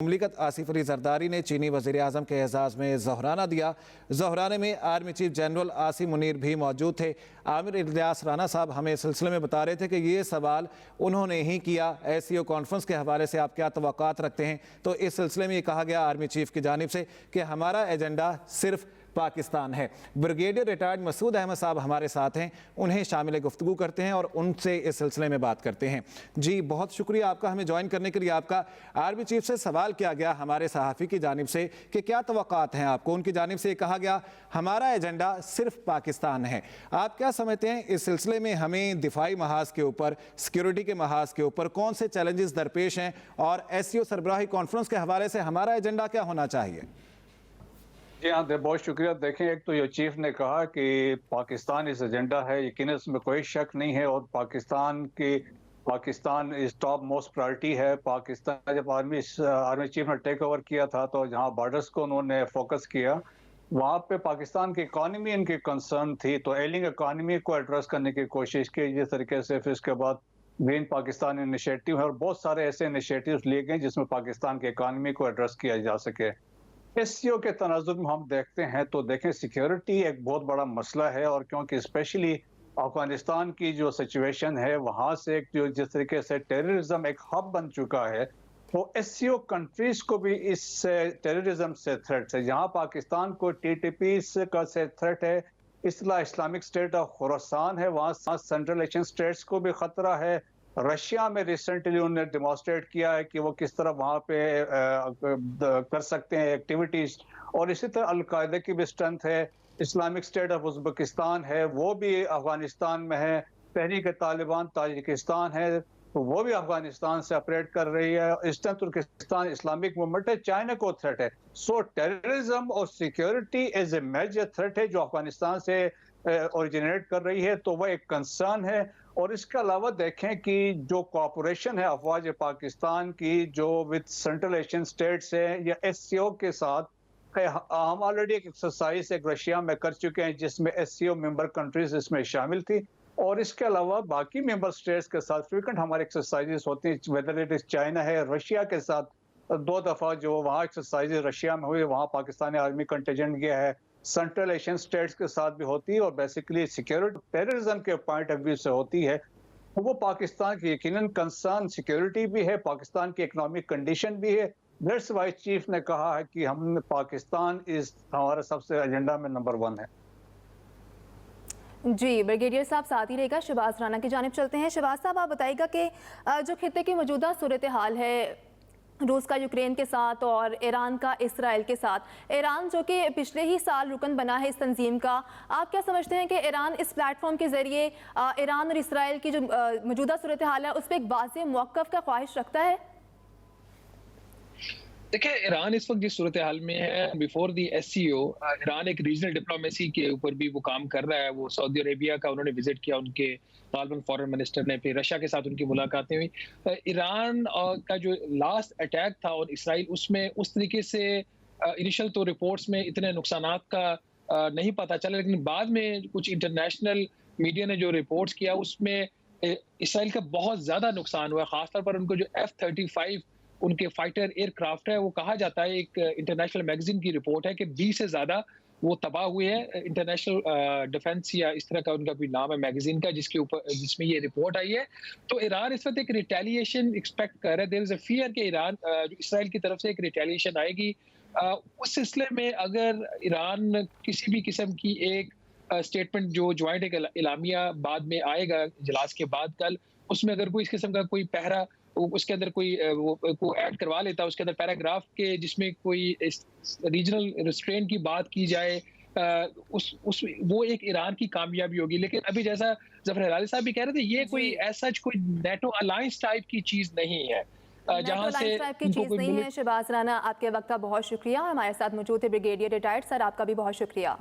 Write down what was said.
मुमलिकत आसिफ अली जरदारी ने चीनी वज़ीर आज़म के एजाज़ में ज़ोहराना दिया। ज़ोहराने में army chief general Asim Munir भी मौजूद थे। आमिर इलियास राना साहब हमें इस सिलसिले में बता रहे थे कि ये सवाल उन्होंने ही किया, SCO कॉन्फ्रेंस के हवाले से आप क्या तवक्कात रखते हैं। तो इस सिलसिले में ये कहा गया आर्मी चीफ की जानिब से कि हमारा एजेंडा सिर्फ पाकिस्तान है। ब्रिगेडियर रिटायर्ड मसूद अहमद साहब हमारे साथ हैं, उन्हें शामिल गुफ्तगू करते हैं और उनसे इस सिलसिले में बात करते हैं। जी बहुत शुक्रिया आपका हमें ज्वाइन करने के लिए। आपका आर्मी चीफ से सवाल किया गया हमारे सहाफ़ी की जानिब से कि क्या तवक्कात हैं आपको। उनकी जानिब से कहा गया हमारा एजेंडा सिर्फ पाकिस्तान है। आप क्या समझते हैं इस सिलसिले में हमें दिफाई महाज के ऊपर, सिक्योरिटी के महाज के ऊपर कौन से चैलेंजेस दरपेश हैं और SCO सरबराही कॉन्फ्रेंस के हवाले से हमारा एजेंडा क्या होना चाहिए? जी हाँ, बहुत शुक्रिया। देखें, एक तो ये चीफ ने कहा कि पाकिस्तान इस एजेंडा है, यकीनन इसमें कोई शक नहीं है और पाकिस्तान इस टॉप मोस्ट प्रायोरिटी है। पाकिस्तान जब आर्मी चीफ ने टेक ओवर किया था तो जहाँ बॉर्डर्स को उन्होंने फोकस किया, वहाँ पे पाकिस्तान की इकॉनमी इनकी कंसर्न थी, तो एलिंग इकॉनमी को एड्रेस करने की कोशिश की जिस तरीके से। फिर उसके बाद ग्रीन पाकिस्तान इनिशिएटिव है और बहुत सारे ऐसे इनिशिएटिव्स लिए गए जिसमें पाकिस्तान की इकॉनमी को एड्रेस किया जा सके। SCO के तनाजुर में हम देखते हैं तो देखें सिक्योरिटी एक बहुत बड़ा मसला है, और क्योंकि स्पेशली अफगानिस्तान की जो सिचुएशन है वहाँ से जो जिस तरीके से टेररिज्म एक हब बन चुका है, तो SCO कंट्रीज को भी इस टेररिज्म से थ्रेट है। जहाँ पाकिस्तान को TTP से थ्रेट है, इस्लामिक स्टेट ऑफ खुरासान है, वहाँ सेंट्रल एशियन स्टेट्स को भी खतरा है। रशिया में रिसेंटली उन्होंने डेमोन्स्ट्रेट किया है कि वो किस तरह वहाँ पे कर सकते हैं एक्टिविटीज, और इसी तरह अलकायदा की भी स्ट्रेंथ है। इस्लामिक स्टेट ऑफ उज़्बेकिस्तान है, वो भी अफगानिस्तान में है। तहरीक तालिबान ताजिकिस्तान है, तो वो भी अफगानिस्तान से ऑपरेट कर रही है। ईस्टर्न तुर्किस्तान इस्लामिक मूवमेंट है, चाइना को थ्रेट है। सो टेररिज्म और security as a major threat है जो अफगानिस्तान से ओरिजिनेट कर रही है, तो वह एक कंसर्न है। और इसके अलावा देखें कि जो कोऑपरेशन है अफवाज पाकिस्तान की जो विद सेंट्रल एशियन स्टेट्स है या SCO के साथ, हम ऑलरेडी एक एक्सरसाइज एक रशिया में कर चुके हैं जिसमें SCO मेंबर कंट्रीज इसमें शामिल थी, और इसके अलावा बाकी मेंबर स्टेट्स के साथ फ्रीक्वेंट हमारे एक्सरसाइजेस होती हैं, वेदर इट इज चाइना है, रशिया के साथ 2 दफ़ा जो वहाँ एक्सरसाइजेस रशिया में हुए, वहाँ पाकिस्तानी आर्मी कंटिजेंट गया है। सेंट्रल एशियन स्टेट्स के साथ भी होती है, और बेसिकली सिक्योरिटी टेररिज्म के पॉइंट ऑफ व्यू से होती है। वो पाकिस्तान की यकीनन कंसर्न सिक्योरिटी भी है, पाकिस्तान की इकोनॉमिक कंडीशन भी है। दैट्स व्हाई चीफ ने कहा है कि हम पाकिस्तान इस हमारा सबसे एजेंडा में नंबर 1 है। जी ब्रिगेडियर साहब साथ ही रहेगा, शहबाज राना की जानिब चलते हैं। शहबाज साहब आप बताइएगा कि जो खित्ते की मौजूदा सूरत हाल है, रूस का यूक्रेन के साथ और ईरान का इसराइल के साथ, ईरान जो कि पिछले ही साल रुकन बना है इस तंजीम का, आप क्या समझते हैं कि ईरान इस प्लेटफॉर्म के ज़रिए ईरान और इसराइल की जो मौजूदा सूरत हाल है उस पर एक वाज़ेह मौक़िफ़ का ख्वाहिश रखता है? देखिए, ईरान इस वक्त जिस सूरत हाल में है, बिफोर दी SCO ईरान एक रीजनल डिप्लोमेसी के ऊपर भी वो काम कर रहा है। वो सऊदी अरेबिया का उन्होंने विजिट किया, उनके गालिबन फॉरेन मिनिस्टर ने, फिर रशिया के साथ उनकी मुलाकातें हुई। ईरान का जो लास्ट अटैक था और इसराइल, उसमें उस तरीके से इनिशियल तो रिपोर्ट्स में इतने नुकसानात का नहीं पता चला, लेकिन बाद में कुछ इंटरनेशनल मीडिया ने जो रिपोर्ट्स किया उसमें इसराइल का बहुत ज़्यादा नुकसान हुआ। ख़ासतौर पर उनको जो F-35 उनके फाइटर एयरक्राफ्ट है, वो कहा जाता है, एक इंटरनेशनल मैगजीन की रिपोर्ट है कि 20 से ज़्यादा वो तबाह हुए हैं। इंटरनेशनल डिफेंस या इस तरह का उनका कोई नाम है मैगजीन का, जिसमें ये रिपोर्ट आई है। तो ईरान इस वक्त एक रिटेलिएशन एक्सपेक्ट कर रहा है। देयर इज अ फियर कि ईरान इसराइल की तरफ से एक रिटेलिएशन आएगी। उस सिलसिले में अगर ईरान किसी भी किस्म की एक स्टेटमेंट जो ज्वाइंट एक एलामिया बाद में आएगा इजलास के बाद कल, उसमें अगर कोई इस किस्म का कोई पहरा उसके अंदर कोई को ऐड करवा लेता है, उसके अंदर पैराग्राफ के जिसमें कोई रीजनल रिस्ट्रेंट की बात की जाए, वो एक ईरान की कामयाबी होगी। लेकिन अभी जैसा जफर हिलाली साहब भी कह रहे थे, ये कोई ऐसा कोई नेटो अलायंस टाइप की चीज नहीं है, जहां से की चीज नहीं है। शहबाज राना, आपके वक्त का बहुत शुक्रिया। हमारे साथ मौजूद थे ब्रिगेडियर रिटायर्ड सर, आपका भी बहुत शुक्रिया।